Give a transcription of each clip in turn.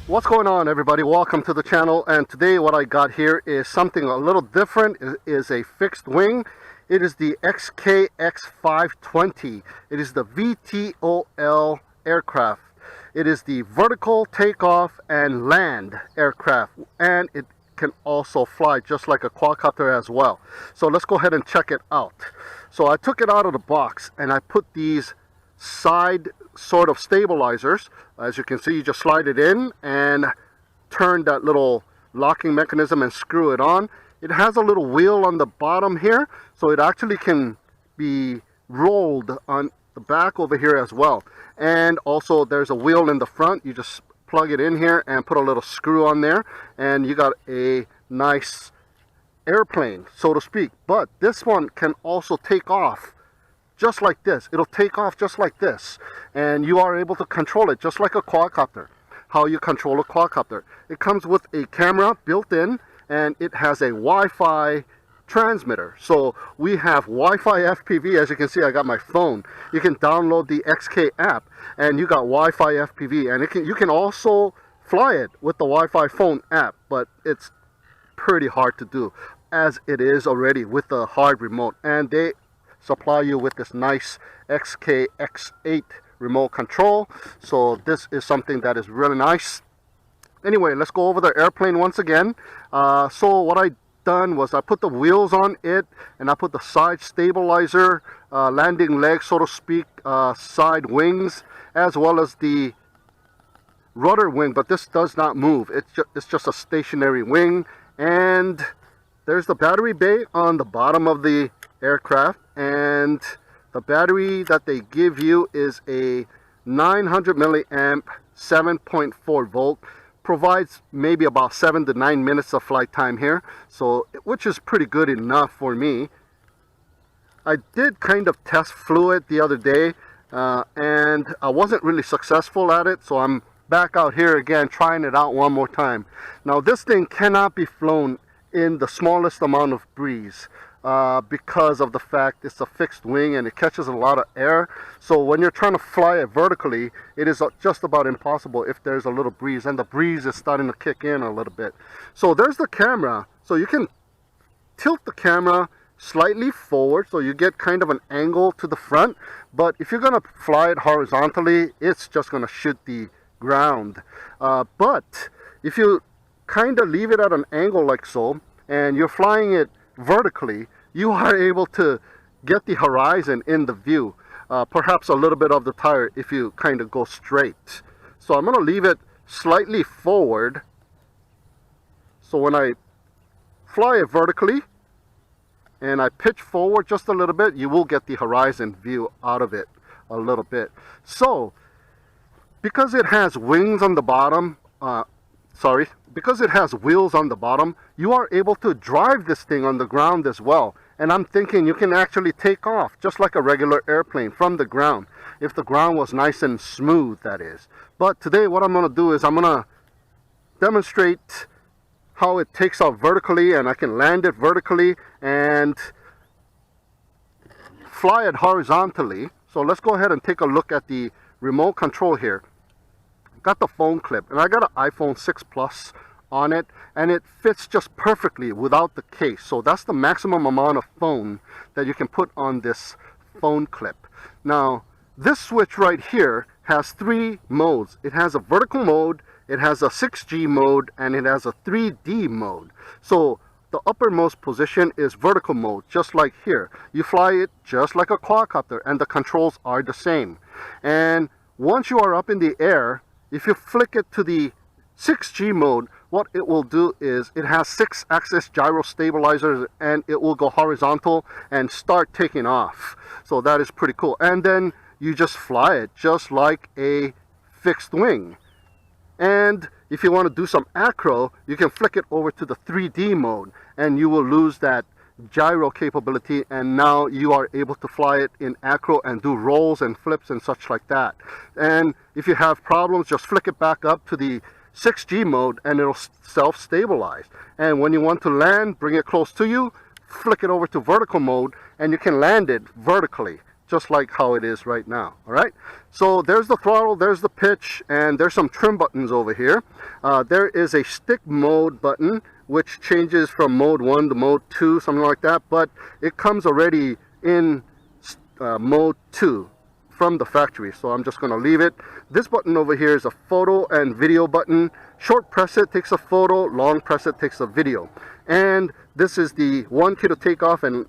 What's going on, everybody? Welcome to the channel, and today what I got here is something a little different. It is a fixed wing. It is the x520. It is the VTOL aircraft. It is the vertical takeoff and land aircraft, and it can also fly just like a quadcopter as well. So let's go ahead and check it out. So I took it out of the box and I put these side sort of stabilizers. As you can see, you just slide it in and turn that little locking mechanism and screw it on. It has a little wheel on the bottom here, so it actually can be rolled on the back over here as well. And also there's a wheel in the front. You just plug it in here and put a little screw on there, and you got a nice airplane, so to speak. But this one can also take off just like this. It'll take off just like this, and you are able to control it just like a quadcopter. How you control a quadcopter: it comes with a camera built in, and it has a Wi-Fi transmitter. So we have Wi-Fi FPV. As you can see, I got my phone. You can download the XK app, and you got Wi-Fi FPV, and you can also fly it with the Wi-Fi phone app, but it's pretty hard to do as it is already with the hard remote. And they supply you with this nice XK X8 remote control. So this is something that is really nice. Anyway, let's go over the airplane once again. So what I done was I put the wheels on it, and I put the side stabilizer, landing leg, so to speak, side wings, as well as the rudder wing, but this does not move. It's just a stationary wing. And there's the battery bay on the bottom of the aircraft, and the battery that they give you is a 900 milliamp 7.4 volt. Provides maybe about 7 to 9 minutes of flight time here, so which is pretty good enough for me. I did kind of test fluid the other day, and I wasn't really successful at it, so I'm back out here again trying it out one more time. Now this thing cannot be flown in the smallest amount of breeze, because of the fact it's a fixed wing and it catches a lot of air. So when you're trying to fly it vertically, it is just about impossible if there's a little breeze, and the breeze is starting to kick in a little bit. So there's the camera. So you can tilt the camera slightly forward so you get kind of an angle to the front, but if you're going to fly it horizontally, it's just going to shoot the ground. But if you kind of leave it at an angle like so, and you're flying it vertically, you are able to get the horizon in the view, perhaps a little bit of the tire if you kind of go straight. So I'm going to leave it slightly forward, so when I fly it vertically and I pitch forward just a little bit, you will get the horizon view out of it a little bit. So because it has wings on the bottom, because it has wheels on the bottom, you are able to drive this thing on the ground as well. And I'm thinking you can actually take off just like a regular airplane from the ground, if the ground was nice and smooth, that is. But today what I'm going to do is I'm going to demonstrate how it takes off vertically, and I can land it vertically and fly it horizontally. So let's go ahead and take a look at the remote control here. Got the phone clip, and I got an iPhone 6 Plus on it, and it fits just perfectly without the case. So that's the maximum amount of phone that you can put on this phone clip. Now this switch right here has 3 modes. It has a vertical mode, it has a 6G mode, and it has a 3D mode. So the uppermost position is vertical mode, just like here. You fly it just like a quadcopter, and the controls are the same. And once you are up in the air, if you flick it to the 6G mode, what it will do is it has 6-axis gyro stabilizers, and it will go horizontal and start taking off. So that is pretty cool. And then you just fly it just like a fixed wing. And if you want to do some acro, you can flick it over to the 3D mode, and you will lose that gyro capability, and now you are able to fly it in acro and do rolls and flips and such like that. And if you have problems, just flick it back up to the 6G mode and it'll self-stabilize. And when you want to land, bring it close to you, flick it over to vertical mode, and you can land it vertically just like how it is right now. All right, so there's the throttle, there's the pitch, and there's some trim buttons over here. There is a stick mode button which changes from mode 1 to mode 2, something like that, but it comes already in mode 2 from the factory, so I'm just going to leave it. This button over here is a photo and video button. Short press it takes a photo, long press it takes a video. And this is the 1 key to take off, and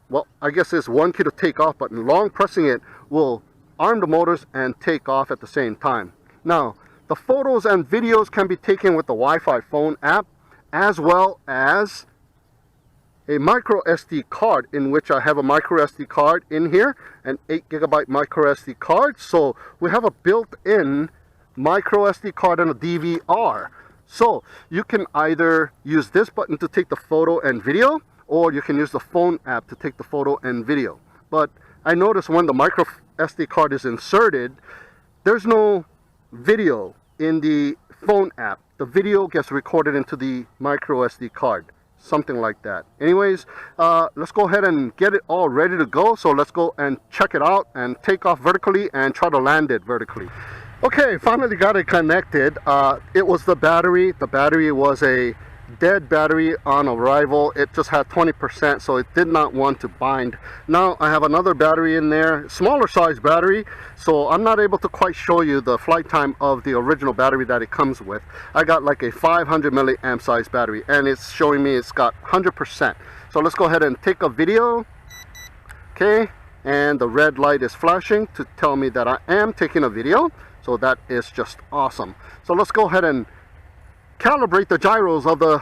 well, I guess it's 1 key to take off button. Long pressing it will arm the motors and take off at the same time. Now, the photos and videos can be taken with the Wi-Fi phone app, as well as a micro SD card, in which I have a micro SD card in here, an 8GB micro SD card. So we have a built-in micro SD card and a DVR. So you can either use this button to take the photo and video, or you can use the phone app to take the photo and video. But I noticed when the micro SD card is inserted, there's no video in the phone app. The video gets recorded into the micro SD card, something like that. Anyways, let's go ahead and get it all ready to go. So let's go and check it out and take off vertically and try to land it vertically. Okay, finally got it connected. It was the battery. The battery was a dead battery on arrival. It just had 20%, so it did not want to bind. Now I have another battery in there, smaller size battery, so I'm not able to quite show you the flight time of the original battery that it comes with. I got like a 500 milliamp size battery, and it's showing me it's got 100%. So let's go ahead and take a video. Okay, and the red light is flashing to tell me that I am taking a video, so that is just awesome. So let's go ahead and calibrate the gyros of the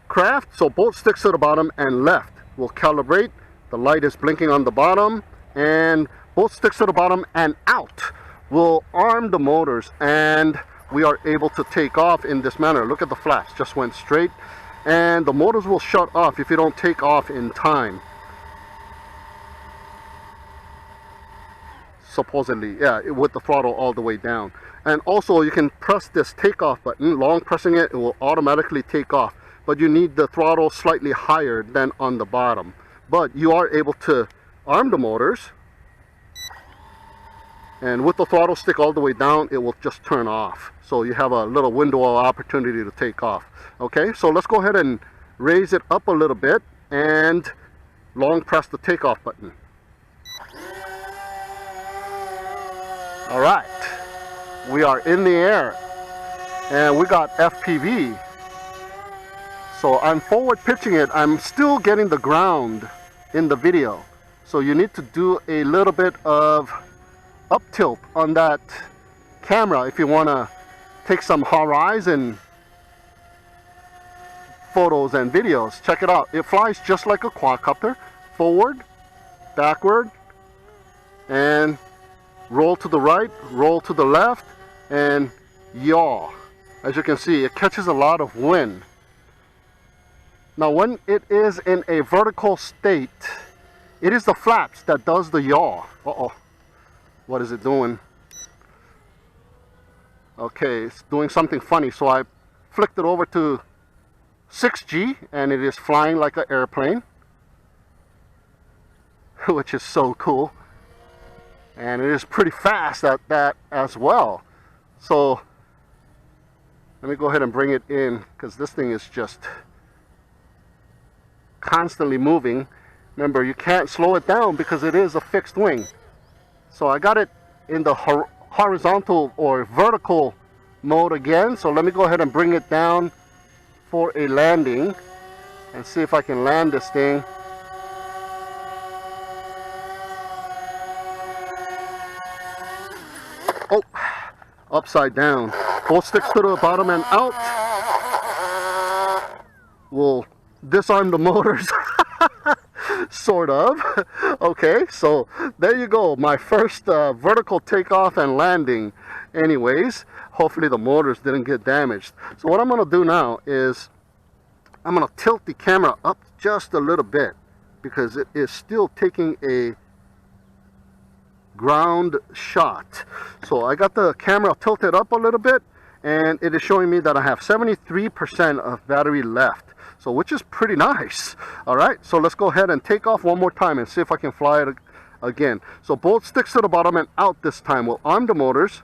craft. So both sticks to the bottom and left will calibrate. The light is blinking on the bottom, and both sticks to the bottom and out will arm the motors, and we are able to take off in this manner. Look at the flaps, just went straight, and the motors will shut off if you don't take off in time. Supposedly, yeah, with the throttle all the way down. And also you can press this takeoff button. Long pressing it, it will automatically take off, but you need the throttle slightly higher than on the bottom. But you are able to arm the motors, and with the throttle stick all the way down, it will just turn off, so you have a little window of opportunity to take off. Okay, so let's go ahead and raise it up a little bit and long press the takeoff button. All right, we are in the air, and we got FPV. So I'm forward pitching it. I'm still getting the ground in the video, so you need to do a little bit of up tilt on that camera if you want to take some horizon photos and videos. Check it out. It flies just like a quadcopter, forward, backward, and roll to the right, roll to the left, and yaw. As you can see, it catches a lot of wind. Now when it is in a vertical state, it is the flaps that does the yaw. Uh-oh, what is it doing? Okay, it's doing something funny, so I flicked it over to 6G, and it is flying like an airplane, which is so cool. And it is pretty fast at that as well. So let me go ahead and bring it in, because this thing is just constantly moving. Remember, you can't slow it down because it is a fixed wing. So I got it in the horizontal or vertical mode again. So let me go ahead and bring it down for a landing and see if I can land this thing. Oh, upside down. Both sticks to the bottom and out will disarm the motors. Sort of. Okay, so there you go. My first vertical takeoff and landing. Anyways, hopefully the motors didn't get damaged. So what I'm going to do now is I'm going to tilt the camera up just a little bit, because it is still taking a ground shot. So I got the camera tilted up a little bit, and it is showing me that I have 73% of battery left, so which is pretty nice. All right, so let's go ahead and take off one more time and see if I can fly it again. So both sticks to the bottom and out this time. We'll arm the motors.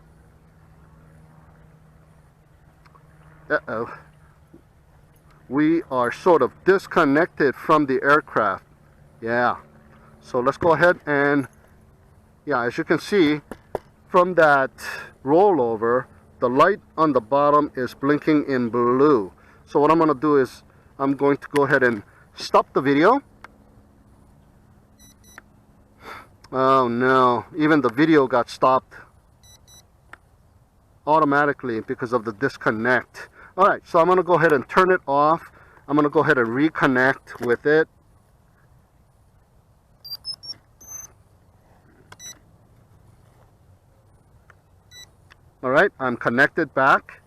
Uh-oh. We are sort of disconnected from the aircraft. Yeah. So let's go ahead and, yeah, as you can see from that rollover, the light on the bottom is blinking in blue. So what I'm going to do is I'm going to go ahead and stop the video. Oh no, even the video got stopped automatically because of the disconnect. Alright, so I'm going to go ahead and turn it off. I'm going to go ahead and reconnect with it. Alright, I'm connected back.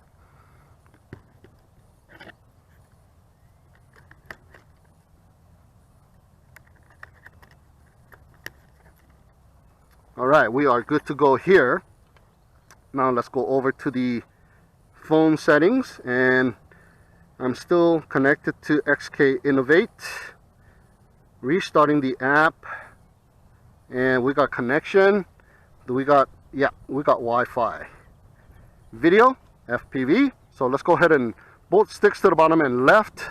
Alright, we are good to go here. Now let's go over to the phone settings, and I'm still connected to XK Innovate. Restarting the app, and we got connection. We got Wi-Fi. Video, FPV. So let's go ahead and both sticks to the bottom and left.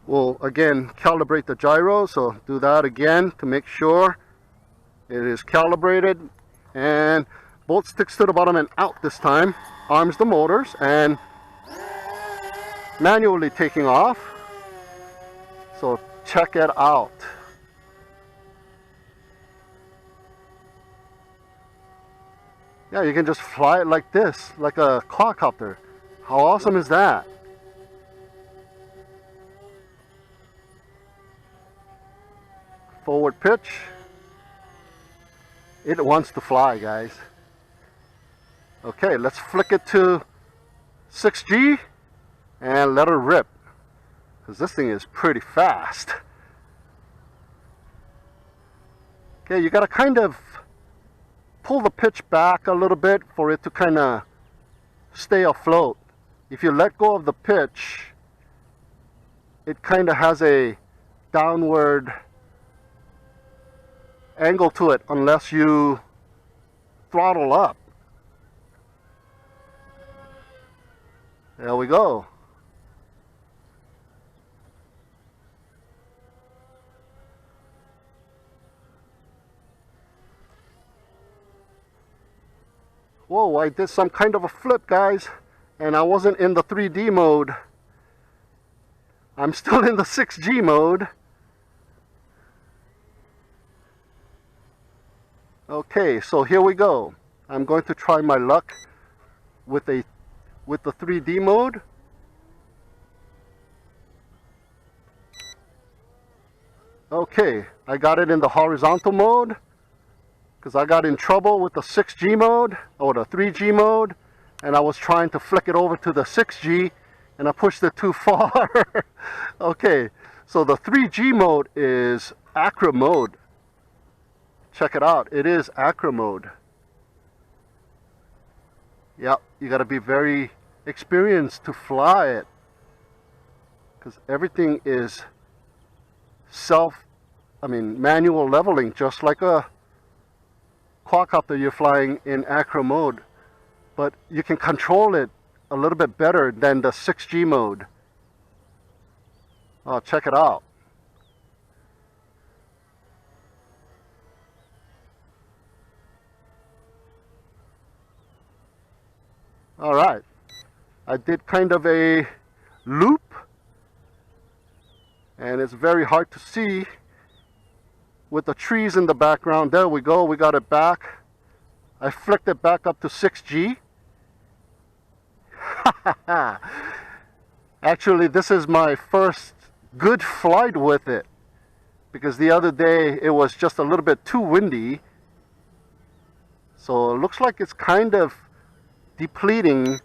We'll again calibrate the gyro, so do that again to make sure it is calibrated, and both sticks to the bottom and out this time. Arms the motors and manually taking off. So check it out. Yeah, you can just fly it like this, like a quadcopter. How awesome is that? Forward pitch. It wants to fly, guys. Okay, let's flick it to 6G and let her rip, because this thing is pretty fast. Okay, you gotta kind of pull the pitch back a little bit for it to kind of stay afloat. If you let go of the pitch, it kind of has a downward angle to it unless you throttle up. There we go. Whoa, I did some kind of a flip, guys, and I wasn't in the 3D mode. I'm still in the 6G mode. Okay, so here we go. I'm going to try my luck with the 3D mode. Okay, I got it in the horizontal mode because I got in trouble with the 6G mode or the 3G mode, and I was trying to flick it over to the 6G and I pushed it too far. Okay, so the 3G mode is acro mode. Check it out, it is acro mode. Yep, you got to be very experienced to fly it, because everything is manual leveling, just like a quadcopter you're flying in acro mode, but you can control it a little bit better than the 6G mode. Oh, check it out. All right, I did kind of a loop, and it's very hard to see with the trees in the background. There we go, we got it back. I flicked it back up to 6G. Actually, this is my first good flight with it, because the other day it was just a little bit too windy. So it looks like it's kind of depleting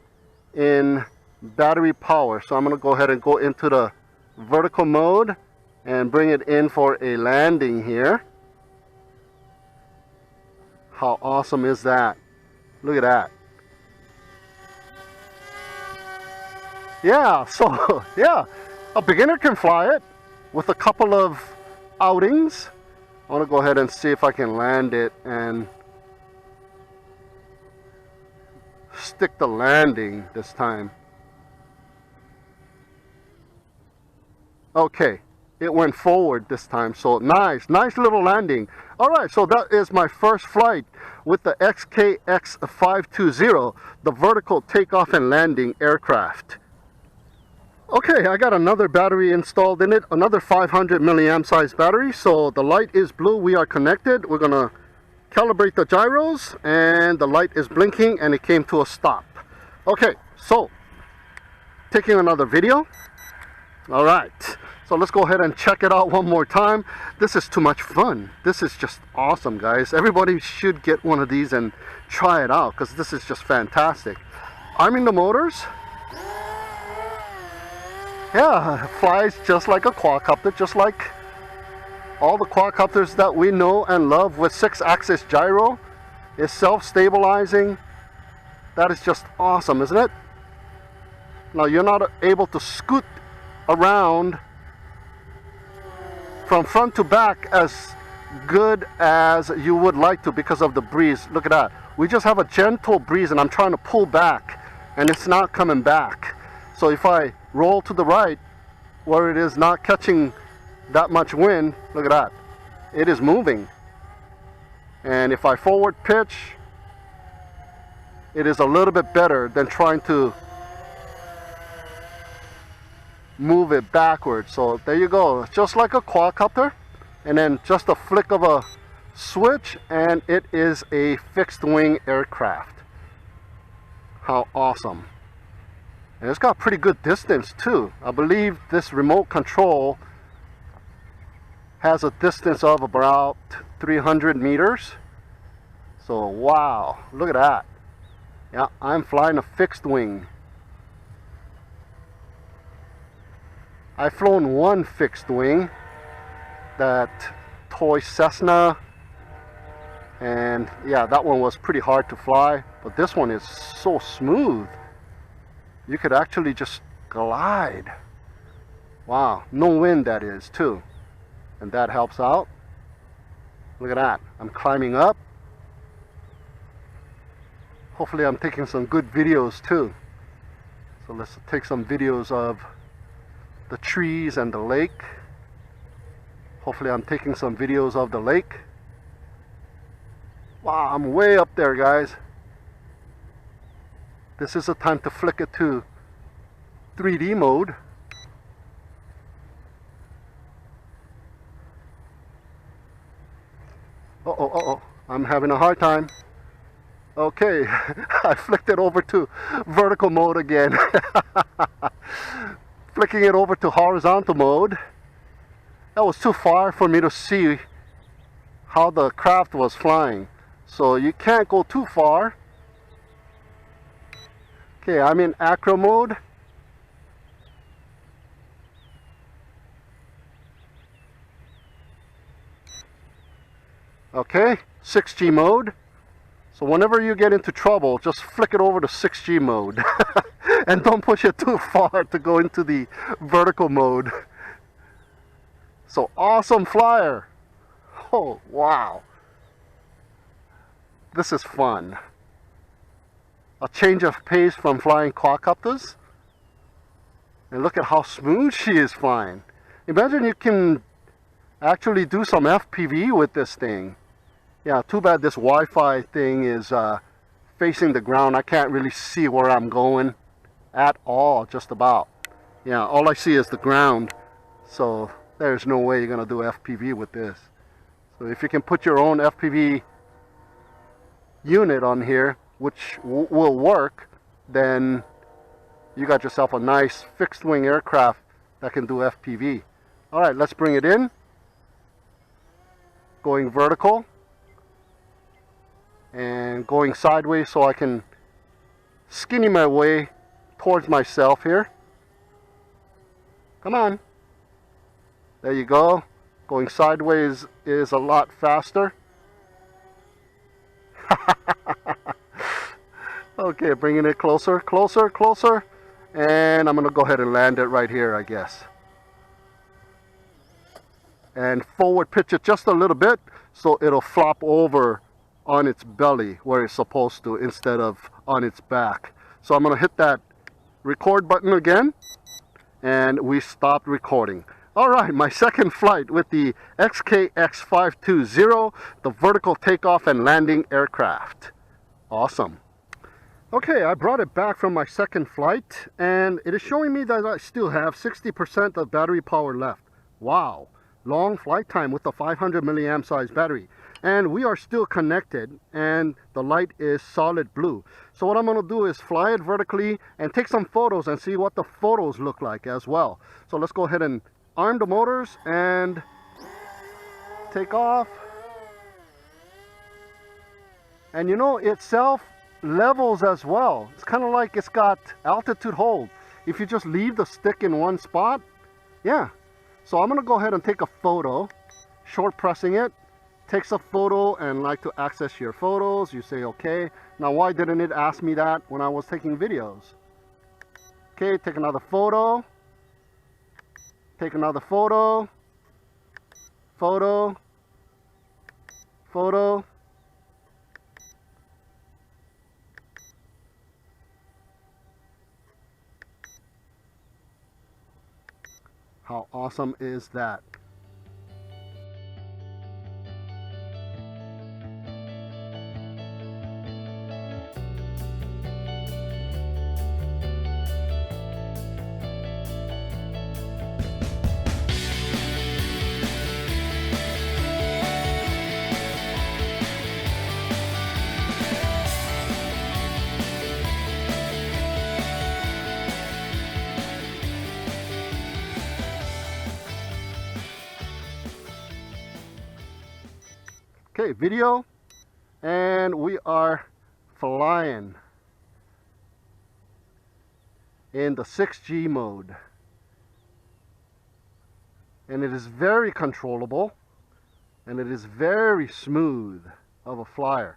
in battery power. So I'm going to go ahead and go into the vertical mode and bring it in for a landing here. How awesome is that? Look at that. Yeah, so yeah, a beginner can fly it with a couple of outings, I want to go ahead and see if I can land it and stick the landing this time. Okay, it went forward this time, so nice little landing. All right, so that is my first flight with the x520, the vertical takeoff and landing aircraft. Okay, I got another battery installed in it, another 500 milliamp size battery. So the light is blue, we are connected. We're gonna calibrate the gyros, and the light is blinking and it came to a stop. Okay, so taking another video. All right, so let's go ahead and check it out one more time. This is too much fun. This is just awesome, guys. Everybody should get one of these and try it out, because this is just fantastic. Arming the motors. Yeah, it flies just like a quadcopter, just like all the quadcopters that we know and love with 6-axis gyro. It's self-stabilizing. That is just awesome, isn't it? Now you're not able to scoot around from front to back as good as you would like to because of the breeze. Look at that. We just have a gentle breeze and I'm trying to pull back and it's not coming back. So if I roll to the right where it is not catching that much wind, look at that, it is moving. And if I forward pitch, it is a little bit better than trying to move it backwards. So there you go, just like a quadcopter, and then just a flick of a switch and it is a fixed wing aircraft. How awesome. And it's got pretty good distance too. I believe this remote control has a distance of about 300 meters. So wow, look at that. Yeah, I'm flying a fixed wing. I've flown one fixed wing, that toy Cessna, and yeah, that one was pretty hard to fly, but this one is so smooth. You could actually just glide. Wow, no wind that is too, and that helps out. Look at that, I'm climbing up. Hopefully I'm taking some good videos too. So let's take some videos of the trees and the lake. Hopefully I'm taking some videos of the lake. Wow, I'm way up there, guys. This is the time to flick it to 3D mode. Uh-oh, I'm having a hard time. Okay, I flicked it over to vertical mode again. Flicking it over to horizontal mode. That was too far for me to see how the craft was flying. So you can't go too far. Okay, I'm in acro mode. Okay, 6G mode. So whenever you get into trouble, just flick it over to 6G mode. And don't push it too far to go into the vertical mode. So awesome flyer. Oh, wow. This is fun. A change of pace from flying quadcopters. And look at how smooth she is flying. Imagine you can actually do some FPV with this thing. Yeah, too bad this Wi-Fi thing is facing the ground. I can't really see where I'm going at all, just about. Yeah, all I see is the ground. So there's no way you're gonna do FPV with this. So if you can put your own FPV unit on here, which will work, then you got yourself a nice fixed wing aircraft that can do FPV. All right, let's bring it in. Going vertical and going sideways so I can skinny my way towards myself here. Come on. There you go. Going sideways is a lot faster. Okay, bringing it closer, closer, closer. And I'm going to go ahead and land it right here, I guess. and forward pitch it just a little bit so it'll flop over on its belly where it's supposed to instead of on its back. So I'm going to hit that record button again, and we stopped recording. Alright, my second flight with the x520, the vertical takeoff and landing aircraft. Awesome. Okay, I brought it back from my second flight, and it is showing me that I still have 60% of battery power left. Wow, long flight time with the 500 milliamp size battery. And we are still connected, and the light is solid blue. So what I'm going to do is fly it vertically and take some photos and see what the photos look like as well. So let's go ahead and arm the motors and take off. And you know, itself levels as well. It's kind of like it's got altitude hold. If you just leave the stick in one spot, yeah. So I'm going to go ahead and take a photo, short pressing it. Takes a photo, and like to access your photos, you say okay. Now why didn't it ask me that when I was taking videos? Okay, take another photo. Take another photo. Photo. Photo. How awesome is that? Okay, video, and we are flying in the 6G mode, and it is very controllable, and it is very smooth of a flyer,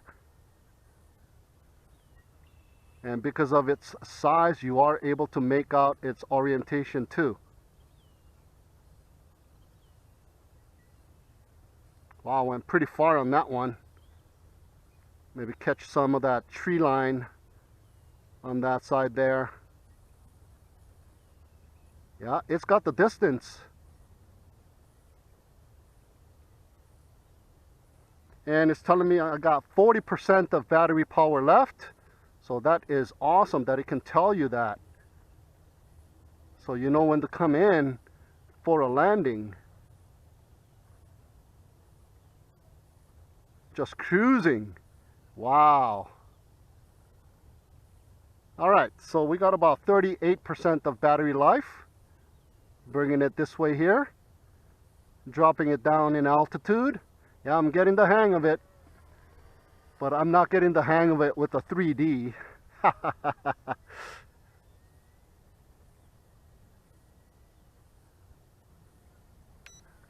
and because of its size you are able to make out its orientation too. Wow, went pretty far on that one. Maybe catch some of that tree line on that side there. Yeah, it's got the distance. And it's telling me I got 40% of battery power left. So that is awesome that it can tell you that. So you know when to come in for a landing. Just cruising. Wow. Alright, so we got about 38% of battery life. Bringing it this way here. Dropping it down in altitude. Yeah, I'm getting the hang of it. But I'm not getting the hang of it with the 3D.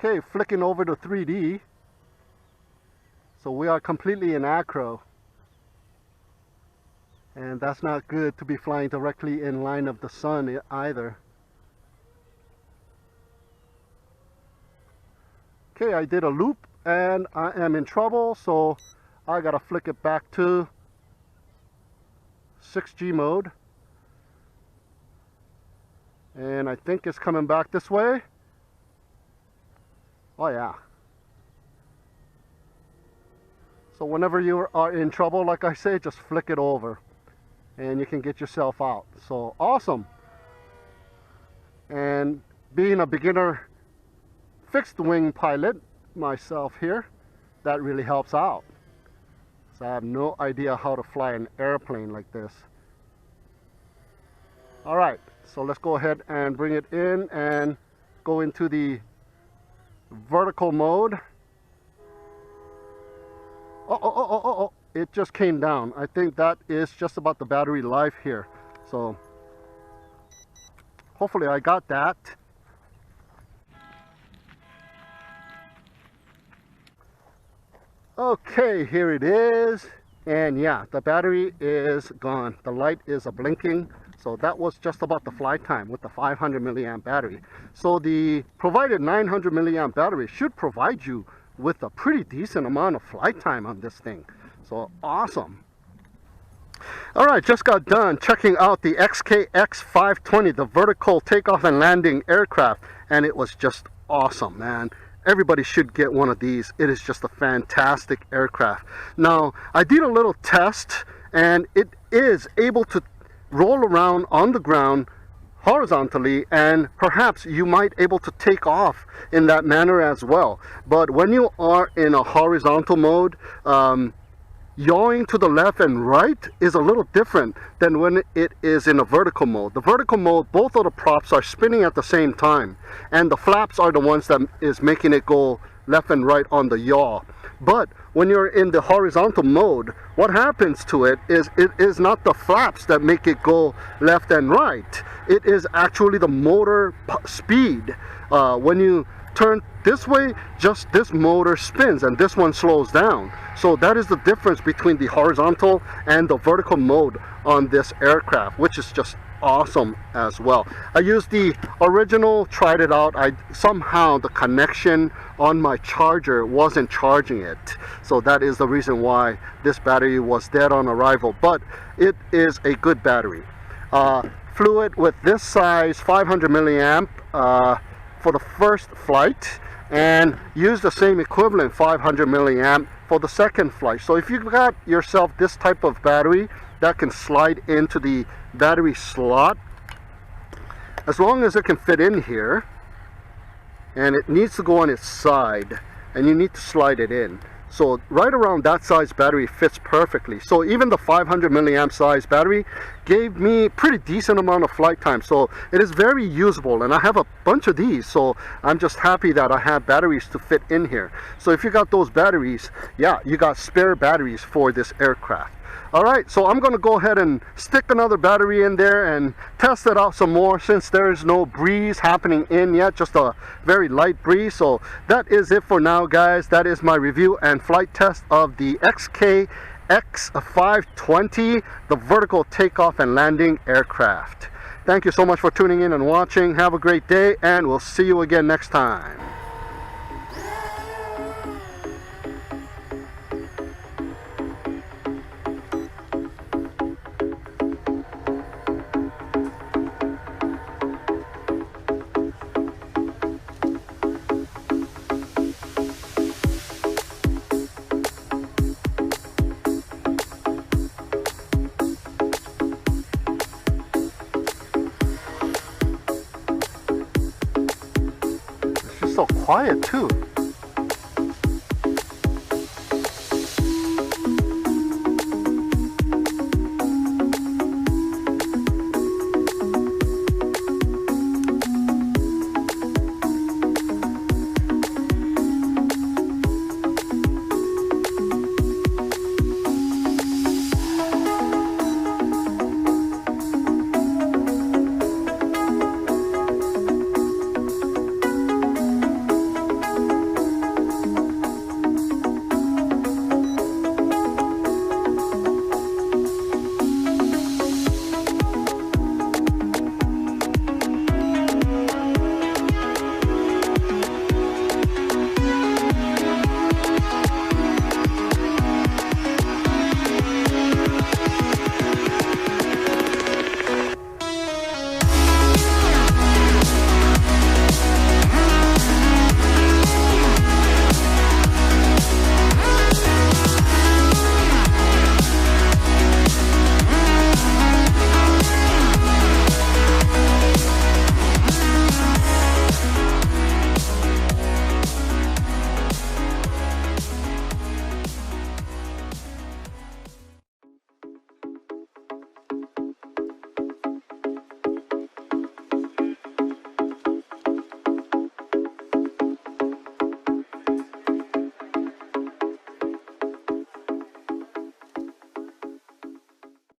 Okay, flicking over to 3D. So we are completely in acro, and that's not good to be flying directly in line of the sun either. Okay, I did a loop and I am in trouble, so I gotta flick it back to 6G mode, and I think it's coming back this way. Oh yeah. So whenever you are in trouble, like I say, just flick it over and you can get yourself out. So awesome. And being a beginner fixed wing pilot myself here, that really helps out. So I have no idea how to fly an airplane like this. Alright, so let's go ahead and bring it in and go into the vertical mode. Oh, it just came down. I think that is just about the battery life here. So hopefully I got that. Okay, here it is. And yeah, the battery is gone. The light is blinking. So that was just about the flight time with the 500 milliamp battery. So the provided 900 milliamp battery should provide you with a pretty decent amount of flight time on this thing. So awesome. All right, just got done checking out the x520, the vertical takeoff and landing aircraft, and it was just awesome, man. Everybody should get one of these. It is just a fantastic aircraft. Now, I did a little test, and it is able to roll around on the ground horizontally, and perhaps you might able to take off in that manner as well. But when you are in a horizontal mode, yawing to the left and right is a little different than when it is in a vertical mode. The vertical mode, both of the props are spinning at the same time, and the flaps are the ones that is making it go left and right on the yaw. But when you're in the horizontal mode, what happens to it is not the flaps that make it go left and right. It is actually the motor speed. When you turn this way, just this motor spins and this one slows down. So that is the difference between the horizontal and the vertical mode on this aircraft, which is just awesome as well. I used the original, tried it out. Somehow the connection on my charger wasn't charging it, so that is the reason why this battery was dead on arrival. But it is a good battery. Flew it with this size 500 milliamp for the first flight, and used the same equivalent 500 milliamp for the second flight. So if you got yourself this type of battery that can slide into the battery slot, as long as it can fit in here, and it needs to go on its side, and you need to slide it in. So right around that size battery fits perfectly. So even the 500 milliamp size battery gave me pretty decent amount of flight time. So it is very usable, and I have a bunch of these, so I'm just happy that I have batteries to fit in here. So if you got those batteries, yeah, you got spare batteries for this aircraft. All right, so I'm going to go ahead and stick another battery in there and test it out some more, since there is no breeze happening in yet, just a very light breeze. So that is it for now, guys. That is my review and flight test of the x520, the vertical takeoff and landing aircraft. Thank you so much for tuning in and watching. Have a great day, and we'll see you again next time. So quiet too.